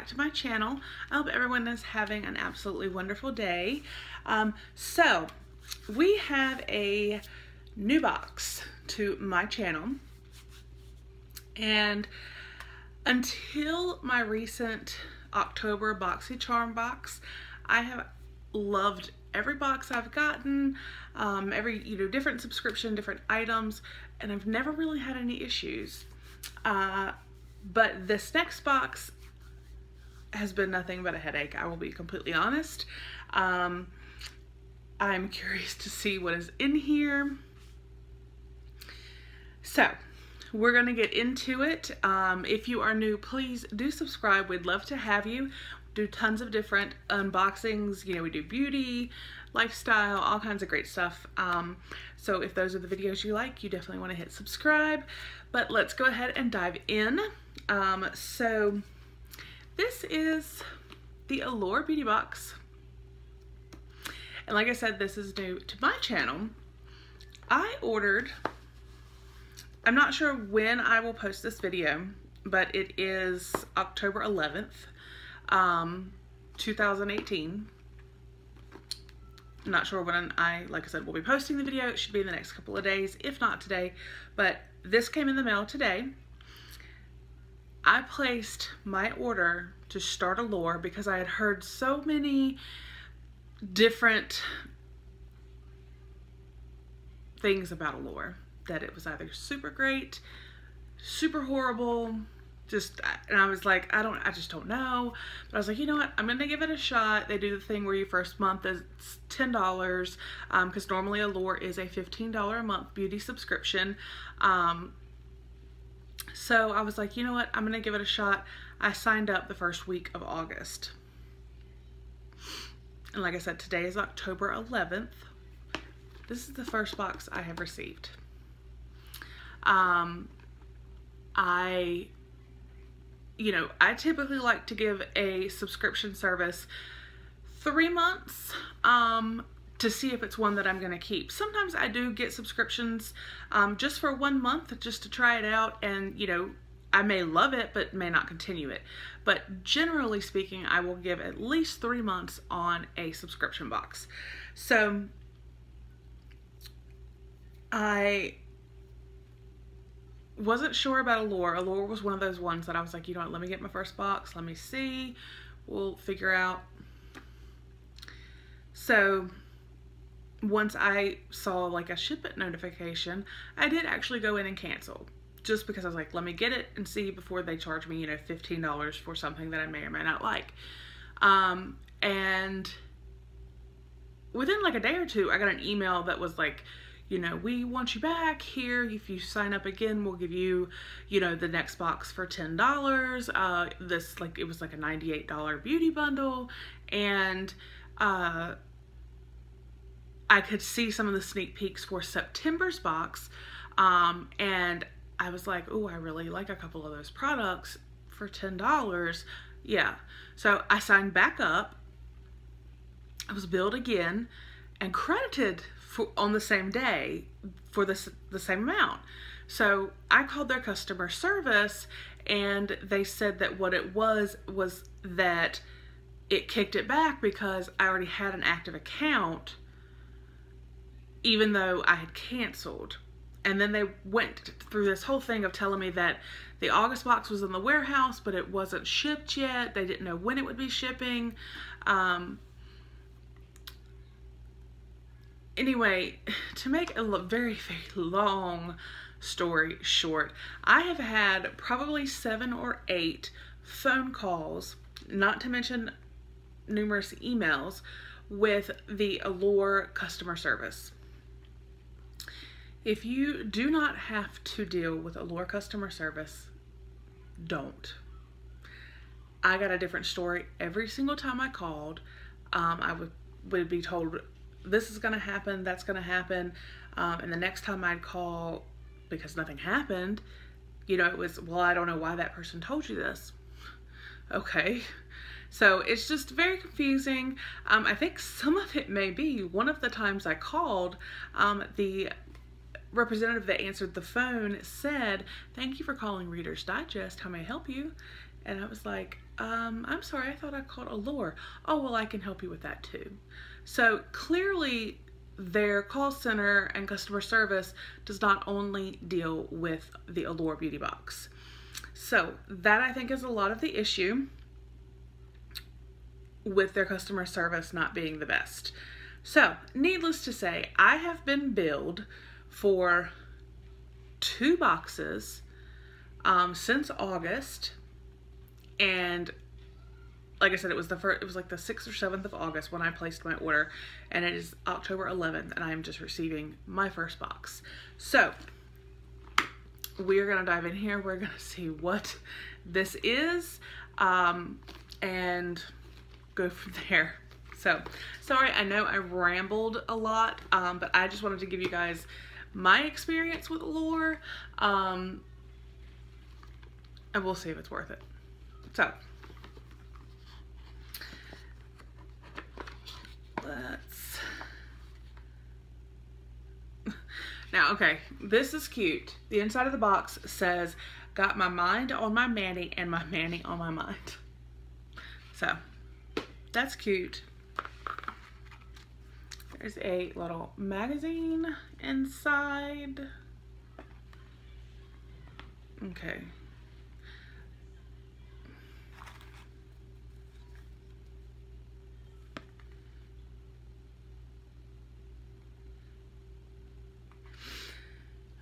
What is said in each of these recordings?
back to my channel. I hope everyone is having an absolutely wonderful day. So we have a new box to my channel, and until my recent October BoxyCharm box, I have loved every box I've gotten, every different subscription, different items, and I've never really had any issues. But this next box has been nothing but a headache, I will be completely honest. I'm curious to see what is in here. So we're gonna get into it. If you are new, please do subscribe. We'd love to have you. Do tons of different unboxings. We do beauty, lifestyle, all kinds of great stuff. So if those are the videos you like, you definitely want to hit subscribe. But let's go ahead and dive in. So this is the Allure Beauty Box. And like I said, this is new to my channel. I ordered, I'm not sure when I will post this video, but it is October 11th, 2018. I'm not sure when like I said, will be posting the video. It should be in the next couple of days, if not today. But this came in the mail today. I placed my order to start Allure because I had heard so many different things about Allure, that it was either super great, super horrible, and I was like, I just don't know. But I was like, you know what, I'm gonna give it a shot. They do the thing where your first month is $10, because normally Allure is a $15 a month beauty subscription. So I was like, you know what, I'm gonna give it a shot. I signed up the first week of August. And like I said, today is October 11th. This is the first box I have received. I typically like to give a subscription service 3 months to see if it's one that I'm going to keep. Sometimes I do get subscriptions just for 1 month, just to try it out, and I may love it but may not continue it. But generally speaking, I will give at least 3 months on a subscription box. So I wasn't sure about Allure. Allure was one of those ones that I was like, you know what, let me get my first box, let me see, we'll figure out. So once I saw like a shipment notification, I did actually go in and cancel, just because I was like, let me get it and see before they charge me $15 for something that I may or may not like. And within like a day or two, I got an email that was like, we want you back here. If you sign up again, we'll give you, the next box for $10. It was like a $98 beauty bundle. And I could see some of the sneak peeks for September's box. And I was like, oh, I really like a couple of those products for $10. Yeah. So I signed back up. I was billed again and credited on the same day for the same amount. So I called their customer service, and they said that what it was that it kicked it back because I already had an active account, even though I had canceled. And then they went through this whole thing of telling me that the August box was in the warehouse, but it wasn't shipped yet. They didn't know when it would be shipping. Anyway, to make a very, very long story short, I have had probably 7 or 8 phone calls, not to mention numerous emails, with the Allure customer service. If you do not have to deal with Allure customer service, don't. I got a different story every single time I called. I would be told, this is going to happen, that's going to happen, and the next time I'd call, because nothing happened, it was, well, I don't know why that person told you this. Okay, so it's just very confusing. I think some of it may be, one of the times I called, the representative that answered the phone said, "Thank you for calling Reader's Digest, how may I help you?" And I was like, I'm sorry, I thought I called Allure. Oh, well, I can help you with that too. So clearly their call center and customer service does not only deal with the Allure Beauty Box. So that, I think, is a lot of the issue with their customer service not being the best. So needless to say, I have been billed for 2 boxes since August, and like I said, it was like the 6th or 7th of August when I placed my order, and it is October 11th, and I am just receiving my first box. So we're gonna dive in here. We're gonna see what this is, and go from there. So sorry, I know I rambled a lot, but I just wanted to give you guys my experience with Allure, and we'll see if it's worth it. So let's, now, okay, this is cute. The inside of the box says, got my mind on my Manny and my Manny on my mind. So that's cute. There's a little magazine inside. Okay.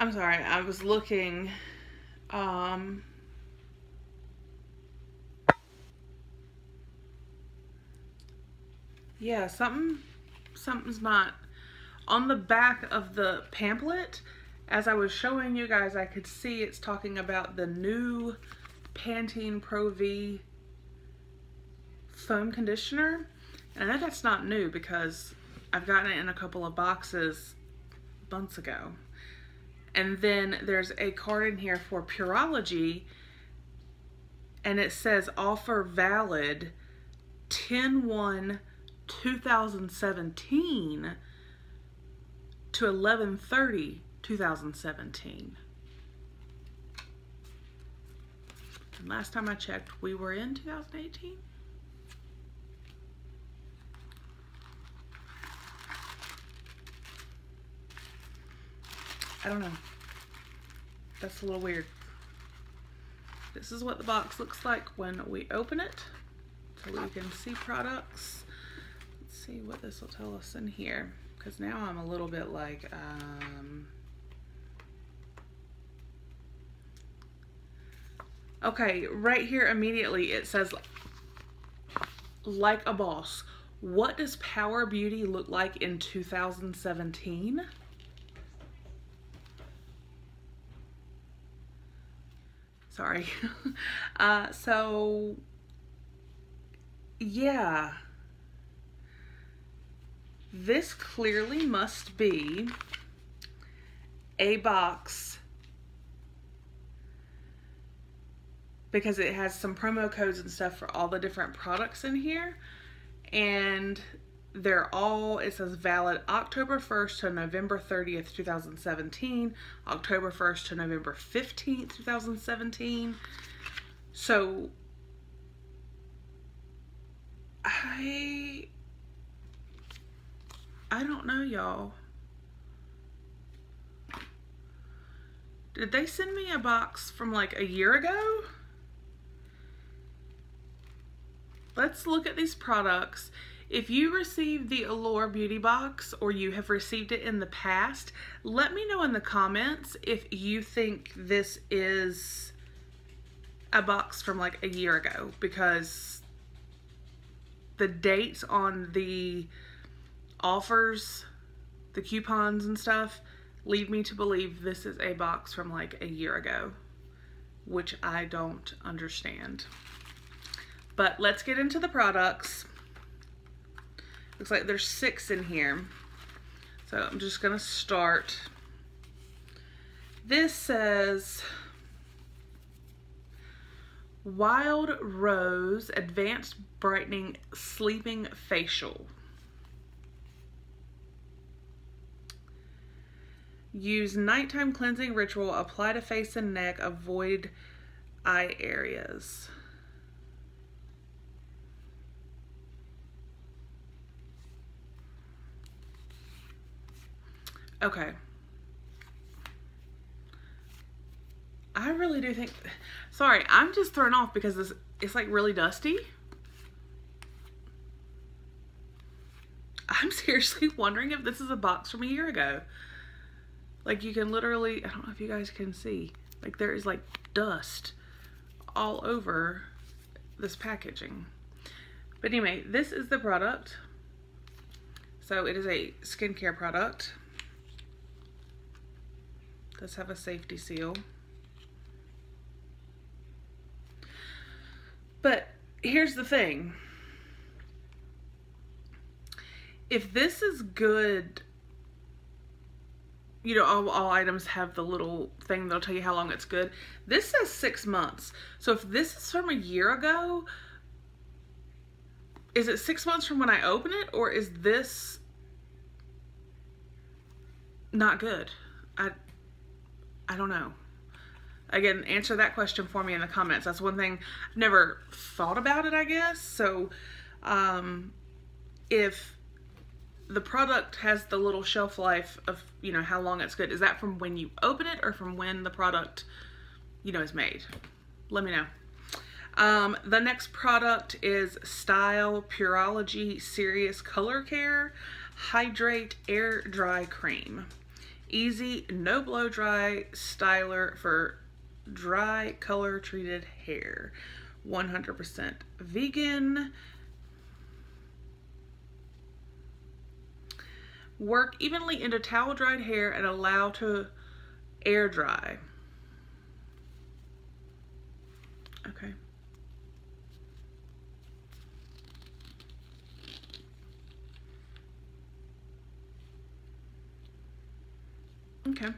I'm sorry, I was looking, yeah, something's not on the back of the pamphlet. As I was showing you guys, I could see it's talking about the new Pantene Pro V foam conditioner, and I know that's not new because I've gotten it in a couple of boxes months ago. And then there's a card in here for Pureology, and it says offer valid 10/1/2017 to 11/30/2017. And last time I checked, we were in 2018. I don't know. That's a little weird. This is what the box looks like when we open it, so we can see products. Let's see what this will tell us in here, because now I'm a little bit like, okay, right here immediately it says, like a boss. What does Power Beauty look like in 2017? Sorry. So yeah, this clearly must be a box because it has some promo codes and stuff for all the different products in here, and they're all, it says valid October 1st to November 30th, 2017, October 1st to November 15th, 2017. So I don't know, y'all. Did they send me a box from like a year ago? Let's look at these products. If you received the Allure Beauty Box or you have received it in the past, let me know in the comments if you think this is a box from like a year ago, because the dates on the offers, the coupons and stuff, lead me to believe this is a box from like a year ago, which I don't understand. But let's get into the products. Looks like there's 6 in here. So I'm just gonna start. This says Wild Rose Advanced Brightening Sleeping Facial. Use nighttime cleansing ritual, apply to face and neck, avoid eye areas. Okay. I really do think, sorry, I'm just thrown off because it's like really dusty. I'm seriously wondering if this is a box from a year ago. Like, you can literally, I don't know if you guys can see, like there is like dust all over this packaging. But anyway, this is the product. So it is a skincare product. It does have a safety seal. But here's the thing. If this is good, you know, all items have the little thing that'll tell you how long it's good. This says 6 months. So if this is from a year ago, is it 6 months from when I open it, or is this not good? I don't know. Again, answer that question for me in the comments. That's one thing I've never thought about it, I guess. So if the product has the little shelf life of, you know, how long it's good, is that from when you open it or from when the product, you know, is made? Let me know. The next product is Style Pureology Serious Color Care Hydrate Air Dry Cream. Easy, no blow dry styler for dry color treated hair. 100% vegan. Work evenly into towel dried hair and allow to air dry. Okay. Okay.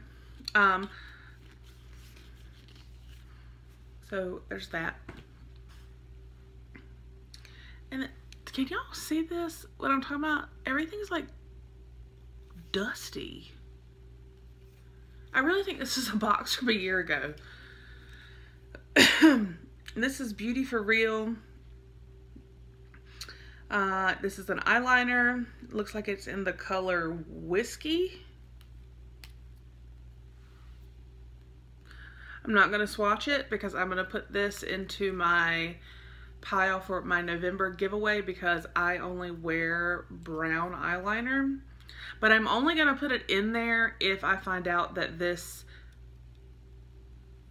So there's that. And can y'all see this? What I'm talking about? Everything's like dusty. I really think this is a box from a year ago. This is Beauty for Real. This is an eyeliner. Looks like it's in the color Whiskey. I'm not going to swatch it because I'm going to put this into my pile for my November giveaway because I only wear brown eyeliner. But I'm only going to put it in there if I find out that this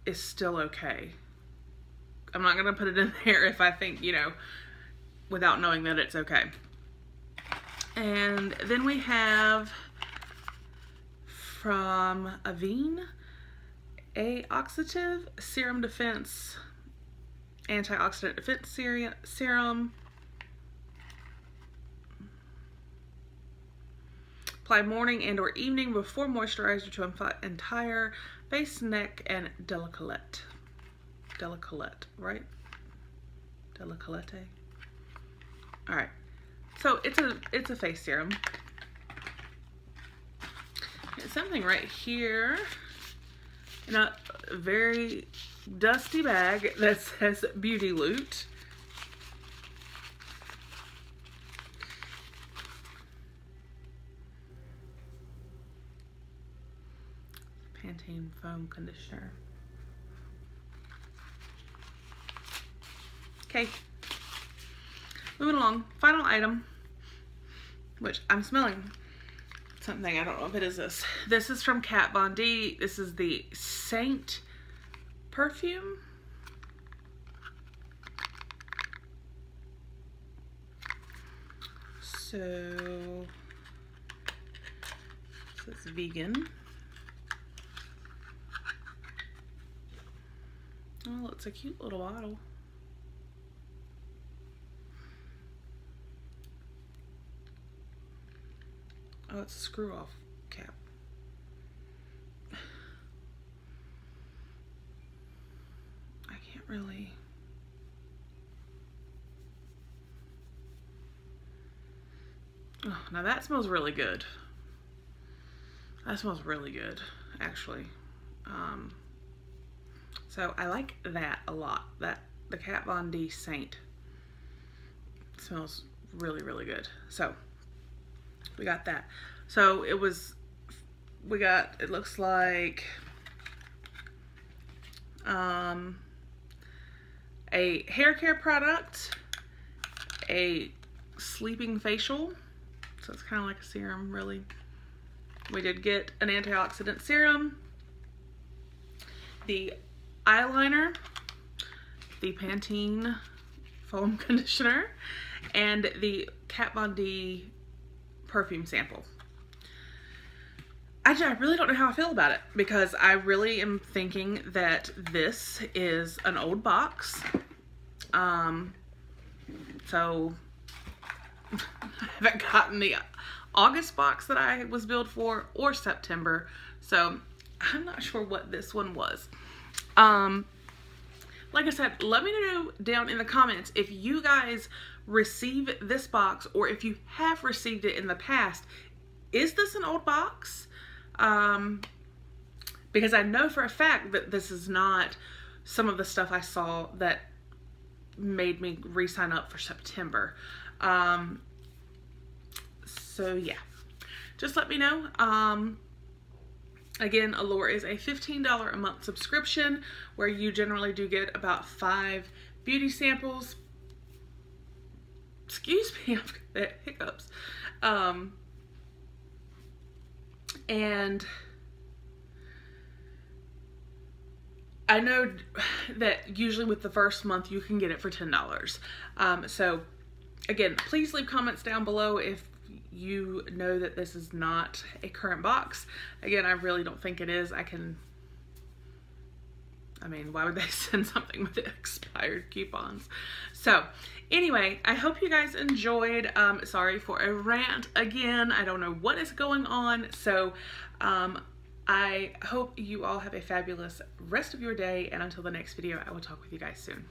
is still okay. I'm not going to put it in there if I think, you know, without knowing that it's okay. And then we have from Avene, Oxidative Serum Defense, Antioxidant Defense Serum. Apply morning and or evening before moisturizer to entire face, neck, and décolleté. Décolleté, right? Décolleté. All right. So it's a face serum. It's something right here in a very dusty bag that says Beauty Loot. Pantene foam conditioner. Okay, moving along. Final item, which I'm smelling something. I don't know if it is this. This is from Kat Von D. This is the Saint perfume. So it's vegan. Oh, it's a cute little bottle. Oh, it's a screw off cap. I can't really. Oh, now that smells really good. That smells really good, actually. So I like that a lot. The Kat Von D Saint smells really, really good. So we got that. So it was we got, it looks like a hair care product, a sleeping facial, so it's kind of like a serum really. We did get an antioxidant serum, the eyeliner, the Pantene foam conditioner, and the Kat Von D perfume sample. I really don't know how I feel about it, because I really am thinking that this is an old box. So I haven't gotten the August box that I was billed for, or September, so I'm not sure what this one was. Like I said, let me know down in the comments if you guys receive this box, or if you have received it in the past. Is this an old box? Because I know for a fact that this is not some of the stuff I saw that made me re-sign up for September. So yeah, just let me know. Again, Allure is a $15 a month subscription where you generally do get about 5 beauty samples. Excuse me, I've got hiccups. And I know that usually with the first month you can get it for $10. So again, please leave comments down below if you know that this is not a current box. Again, I really don't think it is. I mean, why would they send something with expired coupons? So anyway, I hope you guys enjoyed. Sorry for a rant again. I don't know what is going on. So I hope you all have a fabulous rest of your day, and until the next video, I will talk with you guys soon.